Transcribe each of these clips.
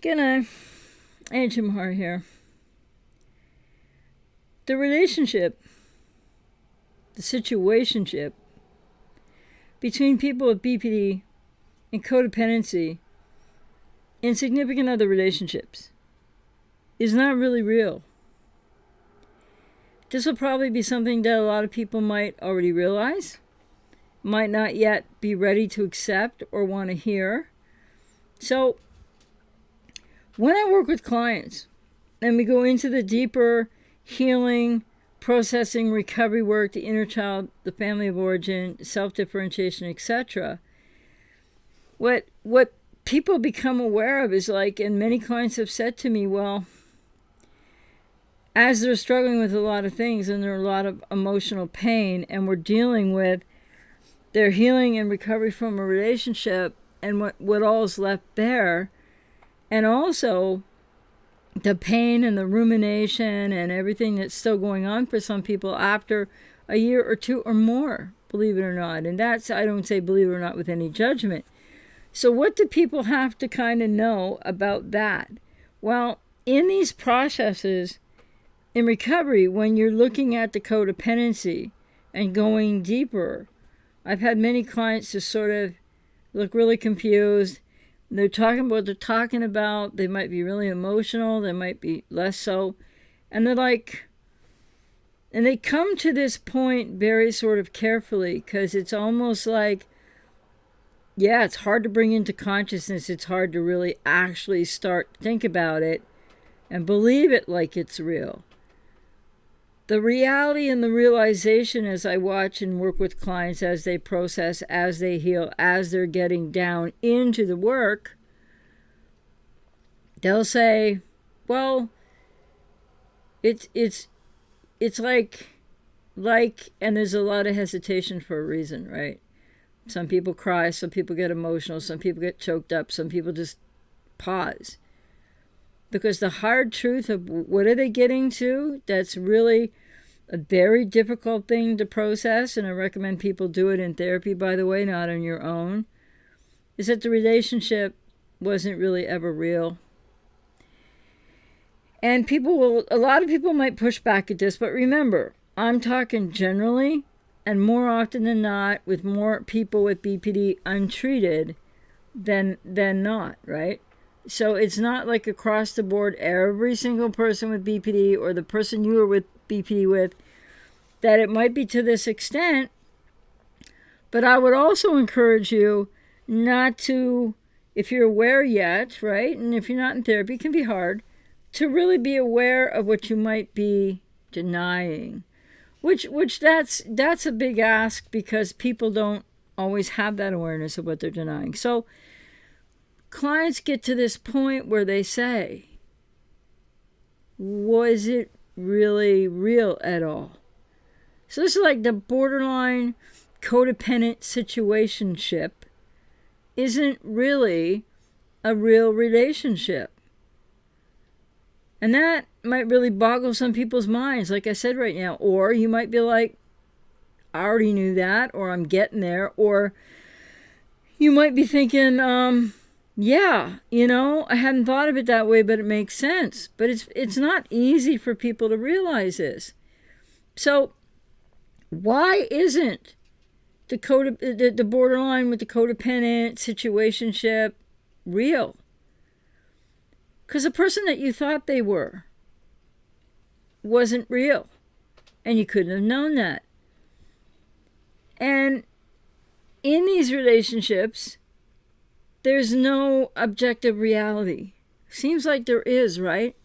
Gonna Ancient Heart here. The relationship, the situationship between people with BPD and codependency in significant other relationships is not really real. This will probably be something that a lot of people might already realize, might not yet be ready to accept or want to hear. So, when I work with clients and we go into the deeper healing, processing, recovery work, the inner child, the family of origin, self-differentiation, etc., what people become aware of is like, and many clients have said to me, well, as they're struggling with a lot of things and there are a lot of emotional pain and we're dealing with their healing and recovery from a relationship and what all is left there, and also the pain and the rumination and everything that's still going on for some people after a year or two or more, believe it or not. And that's, I don't say believe it or not with any judgment. So what do people have to kind of know about that? Well, in these processes in recovery, when you're looking at the codependency and going deeper, I've had many clients just sort of look really confused. They're talking about what they're talking about. They might be really emotional. They might be less so. And they're like, and they come to this point very sort of carefully because it's almost like, yeah, it's hard to bring into consciousness. It's hard to really actually start to think about it and believe it like it's real. The reality and the realization as I watch and work with clients as they process, as they heal, as they're getting down into the work, they'll say, well, it's like, and there's a lot of hesitation for a reason, right? Some people cry, some people get emotional, some people get choked up, some people just pause. Because the hard truth of what are they getting to, that's really a very difficult thing to process, and I recommend people do it in therapy, by the way, not on your own, is that the relationship wasn't really ever real. And a lot of people might push back at this, but remember, I'm talking generally, and more often than not, with more people with BPD untreated than not, right? So it's not like across the board, every single person with BPD or the person you are with BPD with, that it might be to this extent. But I would also encourage you not to, if you're aware yet, right? And if you're not in therapy, it can be hard, to really be aware of what you might be denying. Which that's a big ask because people don't always have that awareness of what they're denying. So clients get to this point where they say, was it really real at all? So this is like the borderline codependent situationship isn't really a real relationship. And that might really boggle some people's minds, like I said right now. Or you might be like, I already knew that, or I'm getting there. Or you might be thinking, yeah, I hadn't thought of it that way, but it makes sense. But it's not easy for people to realize this. So why isn't the borderline with the codependent situationship real? Because the person that you thought they were wasn't real. And you couldn't have known that. And in these relationships, there's no objective reality. Seems like there is, right?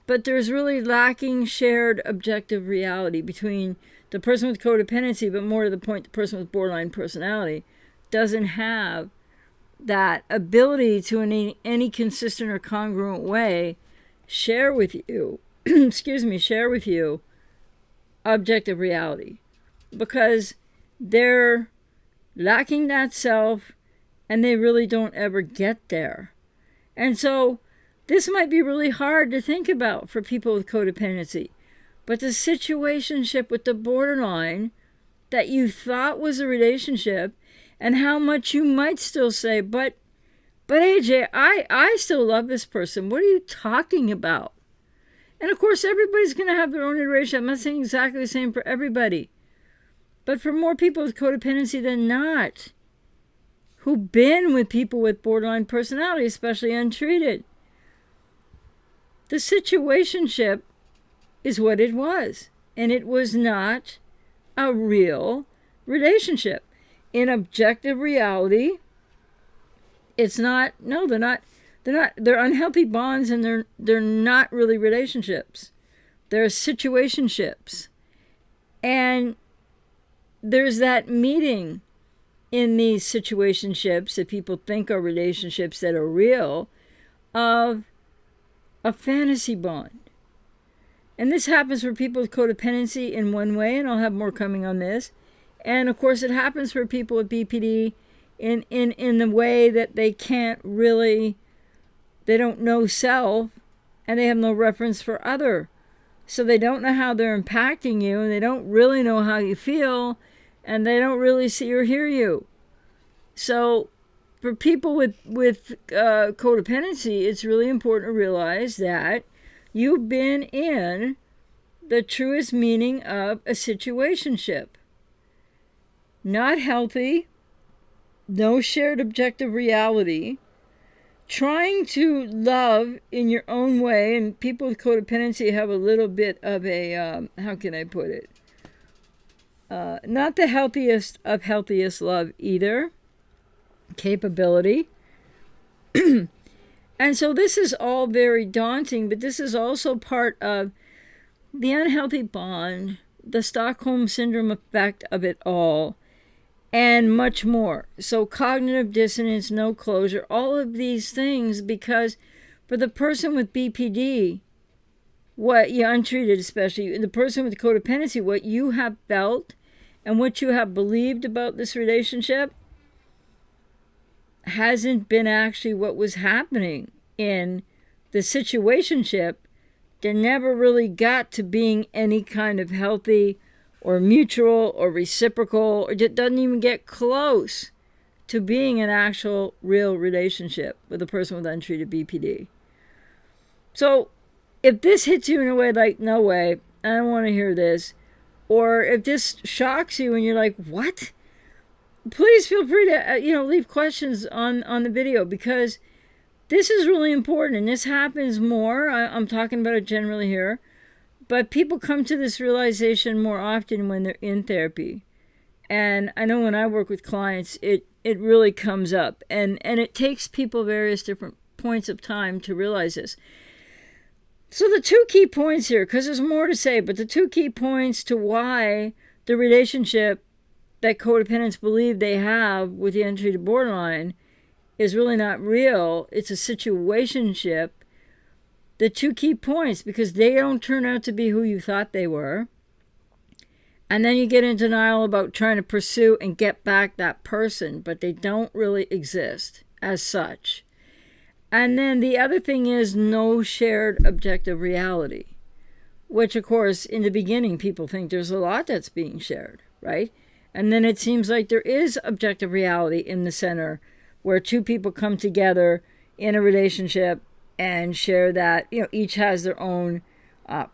But there's really lacking shared objective reality between the person with codependency, but more to the point, the person with borderline personality doesn't have that ability to in any consistent or congruent way share with you share with you objective reality, because they're lacking that self and they really don't ever get there. And so this might be really hard to think about for people with codependency, but the situationship with the borderline that you thought was a relationship, and how much you might still say, but But AJ, I still love this person. What are you talking about? And of course, everybody's going to have their own iteration. I'm not saying exactly the same for everybody. But for more people with codependency than not, who've been with people with borderline personality, especially untreated, the situationship is what it was. And it was not a real relationship. In objective reality, it's not, no, they're unhealthy bonds, and they're not really relationships. They're situationships. And there's that meeting in these situationships that people think are relationships that are real, of a fantasy bond. And this happens for people with codependency in one way, and I'll have more coming on this. And of course, it happens for people with BPD in the way that they can't really, they don't know self, and they have no reference for other. So they don't know how they're impacting you, and they don't really know how you feel, and they don't really see or hear you. So for people with codependency, it's really important to realize that you've been in the truest meaning of a situationship. Not healthy, no shared objective reality, trying to love in your own way. And people with codependency have a little bit of a, how can I put it? Not the healthiest of healthiest love either. Capability. And so this is all very daunting, but this is also part of the unhealthy bond, the Stockholm Syndrome effect of it all, and much more. So cognitive dissonance, no closure, all of these things, because for the person with BPD, what you untreated, especially the person with codependency, what you have felt and what you have believed about this relationship hasn't been actually what was happening in the situationship, that never really got to being any kind of healthy or mutual or reciprocal, or it doesn't even get close to being an actual real relationship with a person with untreated BPD. So if this hits you in a way like, no way, I don't want to hear this, or if this shocks you and you're like, what? Please feel free to leave questions on the video, because this is really important, and this happens more. I'm talking about it generally here, but people come to this realization more often when they're in therapy. And I know when I work with clients, it really comes up, and it takes people various different points of time to realize this. So the two key points here, because there's more to say, but the two key points to why the relationship that codependents believe they have with the untreated borderline is really not real. It's a situationship. The two key points, because they don't turn out to be who you thought they were. And then you get in denial about trying to pursue and get back that person, but they don't really exist as such. And then the other thing is no shared objective reality, which of course in the beginning people think there's a lot that's being shared, right? And then it seems like there is objective reality in the center, where two people come together in a relationship and share that, each has their own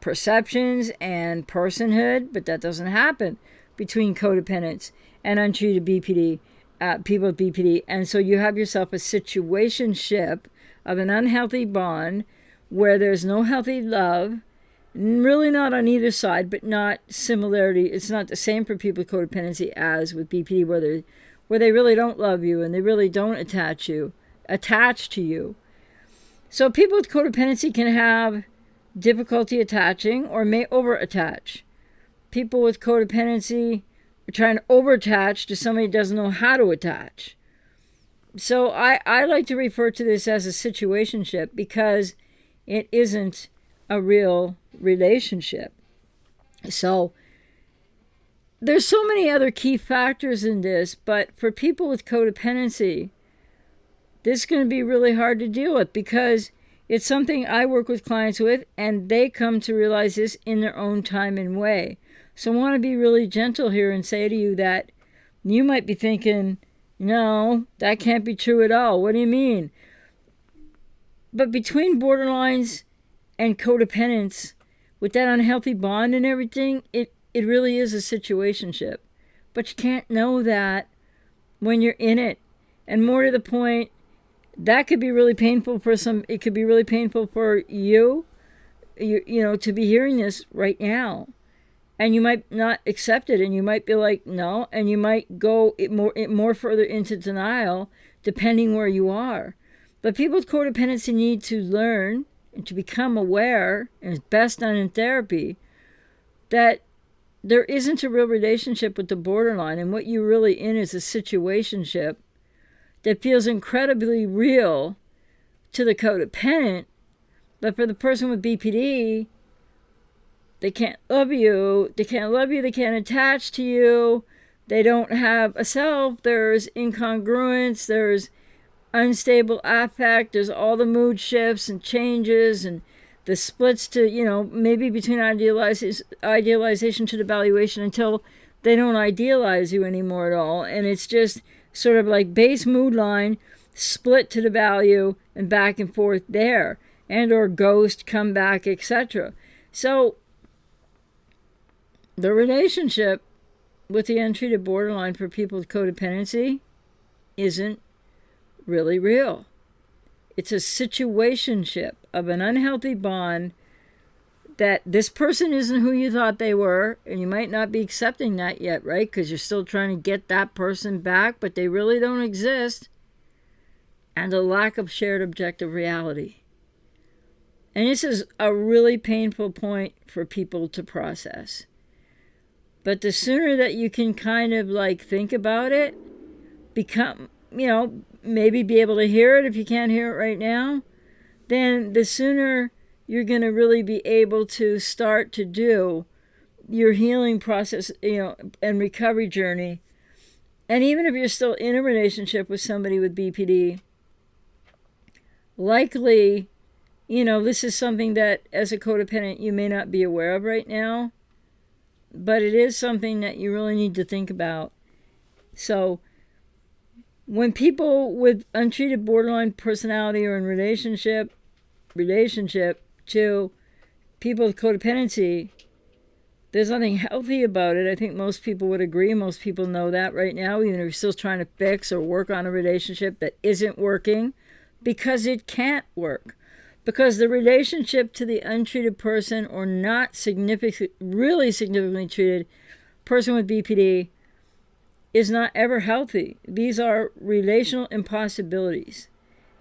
perceptions and personhood, but that doesn't happen between codependents and untreated BPD, people with BPD. And so you have yourself a situationship of an unhealthy bond where there's no healthy love, really not on either side, but not similarity. It's not the same for people with codependency as with BPD, where they really don't love you and they really don't attach to you. So people with codependency can have difficulty attaching or may over-attach. People with codependency are trying to over-attach to somebody who doesn't know how to attach. So I like to refer to this as a situationship, because it isn't a real relationship. So there's so many other key factors in this, but for people with codependency, this is going to be really hard to deal with, because it's something I work with clients with, and they come to realize this in their own time and way. So I want to be really gentle here and say to you that you might be thinking, no, that can't be true at all. What do you mean? But between borderlines and codependence, with that unhealthy bond and everything, it really is a situationship. But you can't know that when you're in it. And more to the point, that could be really painful for some. It could be really painful for you to be hearing this right now. And you might not accept it, and you might be like, no, and you might go more further into denial, depending where you are. But people with codependency need to learn and to become aware, and it's best done in therapy, that there isn't a real relationship with the borderline, and what you're really in is a situationship that feels incredibly real to the codependent, but for the person with BPD, they can't love you, they can't attach to you, they don't have a self, there's incongruence, there's unstable affect, there's all the mood shifts and changes and the splits to, maybe between idealization to devaluation until they don't idealize you anymore at all. And it's just sort of like base mood line, split to the value, and back and forth there, and or ghost, come back, etc. So the relationship with the untreated borderline for people with codependency isn't really real. It's a situationship of an unhealthy bond that this person isn't who you thought they were, and you might not be accepting that yet, right? Because you're still trying to get that person back, but they really don't exist. And a lack of shared objective reality. And this is a really painful point for people to process. But the sooner that you can kind of like think about it, become, maybe be able to hear it if you can't hear it right now, then the sooner you're going to really be able to start to do your healing process, and recovery journey. And even if you're still in a relationship with somebody with BPD, likely, this is something that as a codependent you may not be aware of right now, but it is something that you really need to think about. So when people with untreated borderline personality are in relationship to people with codependency, there's nothing healthy about it. I think most people would agree. Most people know that right now, even if you're still trying to fix or work on a relationship that isn't working, because it can't work. Because the relationship to the untreated person or not really significantly treated person with BPD is not ever healthy. These are relational impossibilities.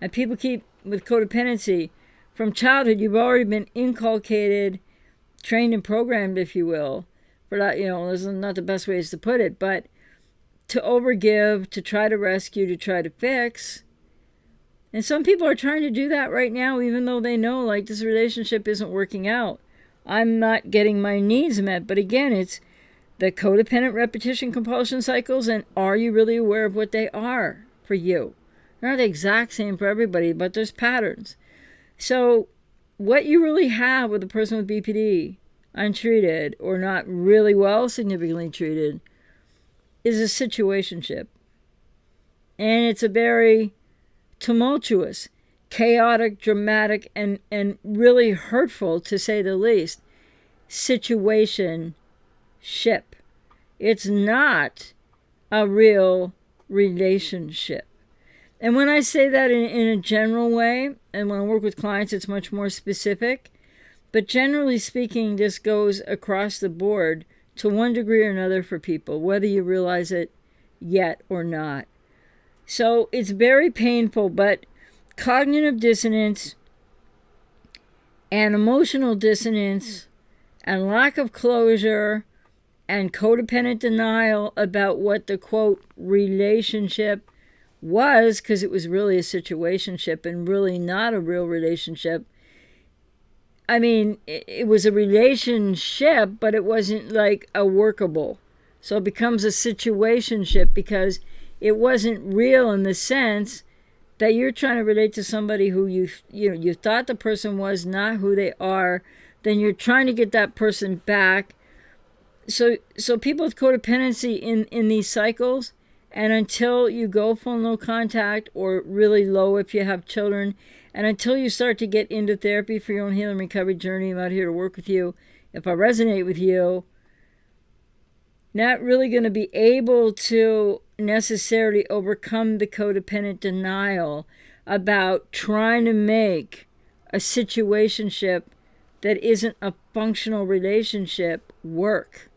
And people keep, with codependency, from childhood, you've already been inculcated, trained and programmed, if you will, for that, those are not the best ways to put it, but to overgive, to try to rescue, to try to fix. And some people are trying to do that right now, even though they know, like, this relationship isn't working out. I'm not getting my needs met. But again, it's the codependent repetition compulsion cycles, and are you really aware of what they are for you? They're not the exact same for everybody, but there's patterns. So what you really have with a person with BPD, untreated or not really well significantly treated, is a situationship. And it's a very tumultuous, chaotic, dramatic, and really hurtful, to say the least, situation ship. It's not a real relationship. And when I say that in a general way, and when I work with clients, it's much more specific. But generally speaking, this goes across the board to one degree or another for people, whether you realize it yet or not. So it's very painful, but cognitive dissonance and emotional dissonance and lack of closure and codependent denial about what the, quote, relationship was, because it was really a situationship and really not a real relationship. I mean, it was a relationship, but it wasn't like a workable. So it becomes a situationship because it wasn't real in the sense that you're trying to relate to somebody who you thought the person was not who they are. Then you're trying to get that person back. So people with codependency in these cycles And until you go full no contact, or really low if you have children, and until you start to get into therapy for your own healing recovery journey, I'm out here to work with you. If I resonate with you, not really going to be able to necessarily overcome the codependent denial about trying to make a situationship that isn't a functional relationship work.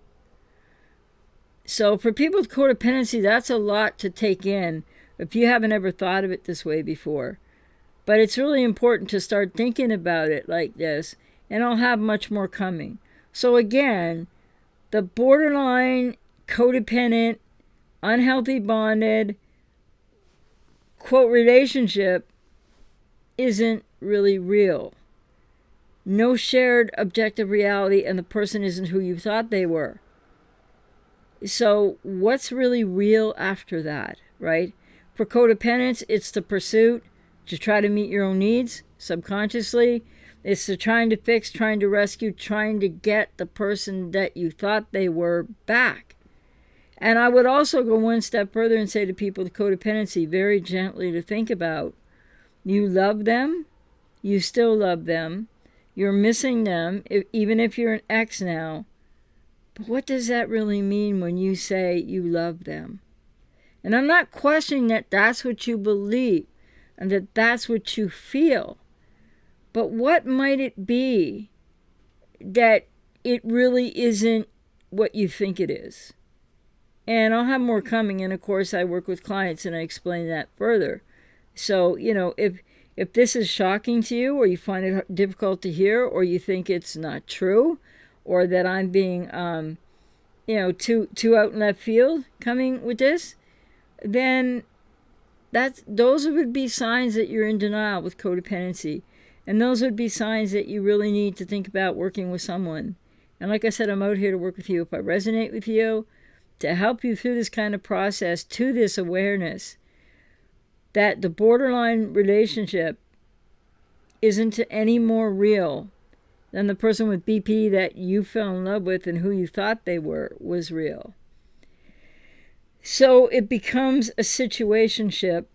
So for people with codependency, that's a lot to take in if you haven't ever thought of it this way before. But it's really important to start thinking about it like this, and I'll have much more coming. So again, the borderline, codependent, unhealthy bonded, quote, relationship isn't really real. No shared objective reality, and the person isn't who you thought they were. So what's really real after that, right? For codependence, it's the pursuit to try to meet your own needs subconsciously. It's the trying to fix, trying to rescue, trying to get the person that you thought they were back. And I would also go one step further and say to people with codependency, very gently, to think about, you love them, you still love them, you're missing them, even if you're an ex now. But what does that really mean when you say you love them? And I'm not questioning that that's what you believe and that that's what you feel. But what might it be that it really isn't what you think it is? And I'll have more coming. And of course, I work with clients and I explain that further. So, if this is shocking to you, or you find it difficult to hear, or you think it's not true, or that I'm being, too out in left field coming with this, then those would be signs that you're in denial with codependency. And those would be signs that you really need to think about working with someone. And like I said, I'm out here to work with you. If I resonate with you, to help you through this kind of process, to this awareness that the borderline relationship isn't any more real than the person with BP that you fell in love with and who you thought they were was real. So it becomes a situationship,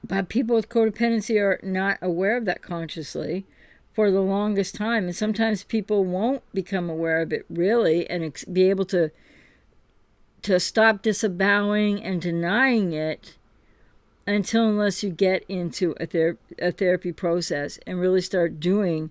but people with codependency are not aware of that consciously for the longest time. And sometimes people won't become aware of it really and be able to stop disavowing and denying it unless you get into a therapy process and really start doing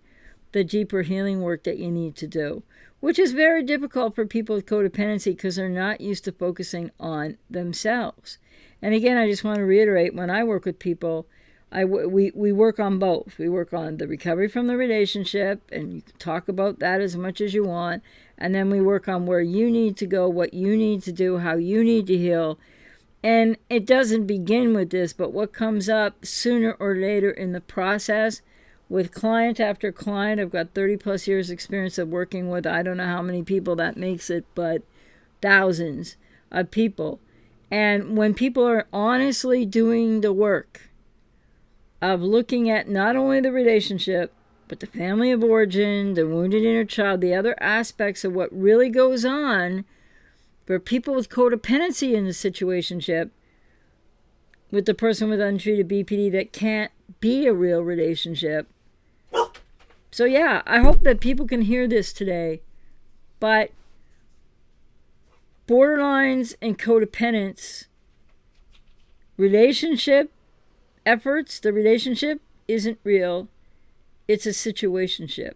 the deeper healing work that you need to do, which is very difficult for people with codependency because they're not used to focusing on themselves. And again, I just want to reiterate, when I work with people, we work on both. We work on the recovery from the relationship, and you can talk about that as much as you want. And then we work on where you need to go, what you need to do, how you need to heal. And it doesn't begin with this, but what comes up sooner or later in the process with client after client. I've got 30 plus years experience of working with, I don't know how many people that makes it, but thousands of people. And when people are honestly doing the work of looking at not only the relationship, but the family of origin, the wounded inner child, the other aspects of what really goes on for people with codependency in the situationship with the person with untreated BPD that can't be a real relationship. So yeah, I hope that people can hear this today. But borderlines and codependence, relationship efforts, the relationship isn't real. It's a situationship.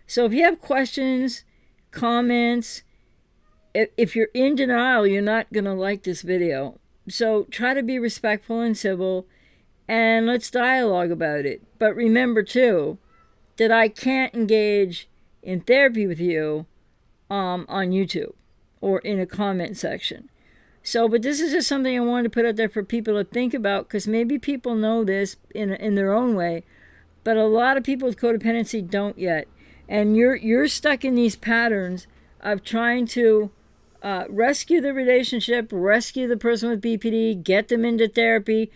So if you have questions, comments, if you're in denial, you're not going to like this video. So try to be respectful and civil, and let's dialogue about it. But remember, too, that I can't engage in therapy with you on YouTube or in a comment section. So, but this is just something I wanted to put out there for people to think about, because maybe people know this in their own way, but a lot of people with codependency don't yet. And you're stuck in these patterns of trying to rescue the relationship, rescue the person with BPD, get them into therapy,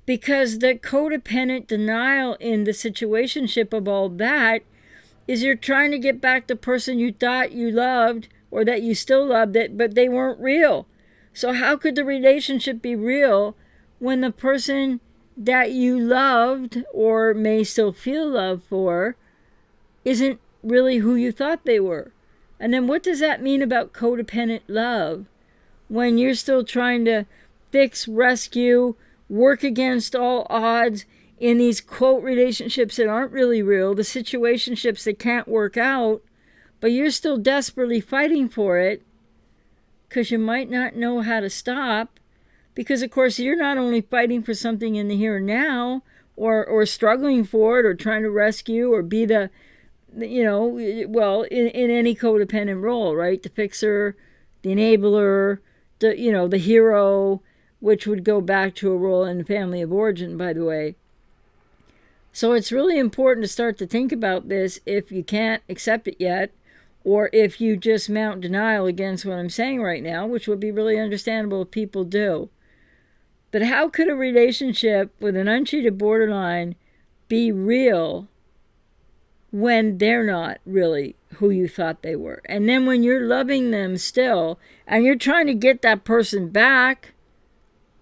because the codependent denial in the situationship of all that is you're trying to get back the person you thought you loved or that you still loved it, but they weren't real. So how could the relationship be real when the person that you loved or may still feel love for isn't really who you thought they were? And then what does that mean about codependent love when you're still trying to fix, rescue, work against all odds in these quote relationships that aren't really real, the situationships that can't work out, but you're still desperately fighting for it because you might not know how to stop, because of course you're not only fighting for something in the here and now, or struggling for it, or trying to rescue, or be the, well, in any codependent role, right? The fixer, the enabler, the hero, which would go back to a role in the family of origin, by the way. So it's really important to start to think about this if you can't accept it yet, or if you just mount denial against what I'm saying right now, which would be really understandable if people do. But how could a relationship with an untreated borderline be real when they're not really who you thought they were? And then when you're loving them still, and you're trying to get that person back,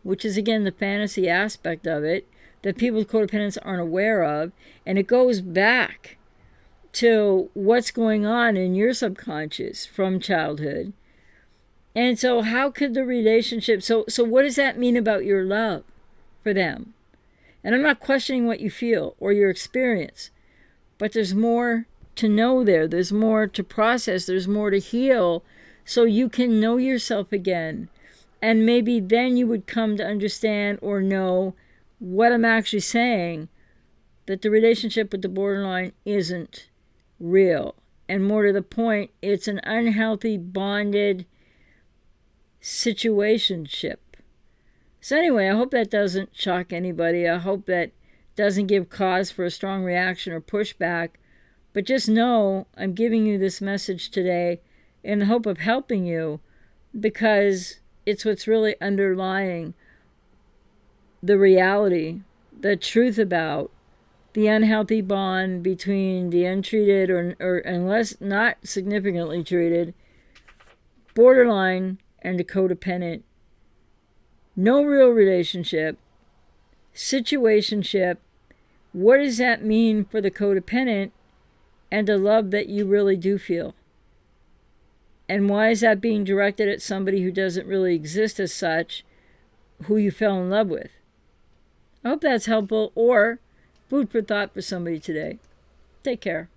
which is again the fantasy aspect of it, that people with codependence aren't aware of, and it goes back to what's going on in your subconscious from childhood. And so how could the relationship, so what does that mean about your love for them? And I'm not questioning what you feel or your experience, but there's more to know there. There's more to process. There's more to heal, so you can know yourself again. And maybe then you would come to understand or know what I'm actually saying, that the relationship with the borderline isn't real. And more to the point, it's an unhealthy, bonded situationship. So anyway, I hope that doesn't shock anybody. I hope that doesn't give cause for a strong reaction or pushback. But just know I'm giving you this message today in the hope of helping you, because it's what's really underlying the reality, the truth about the unhealthy bond between the untreated or unless not significantly treated borderline and the codependent. No real relationship, situationship. What does that mean for the codependent and the love that you really do feel? And why is that being directed at somebody who doesn't really exist as such, who you fell in love with? I hope that's helpful, or food for thought for somebody today. Take care.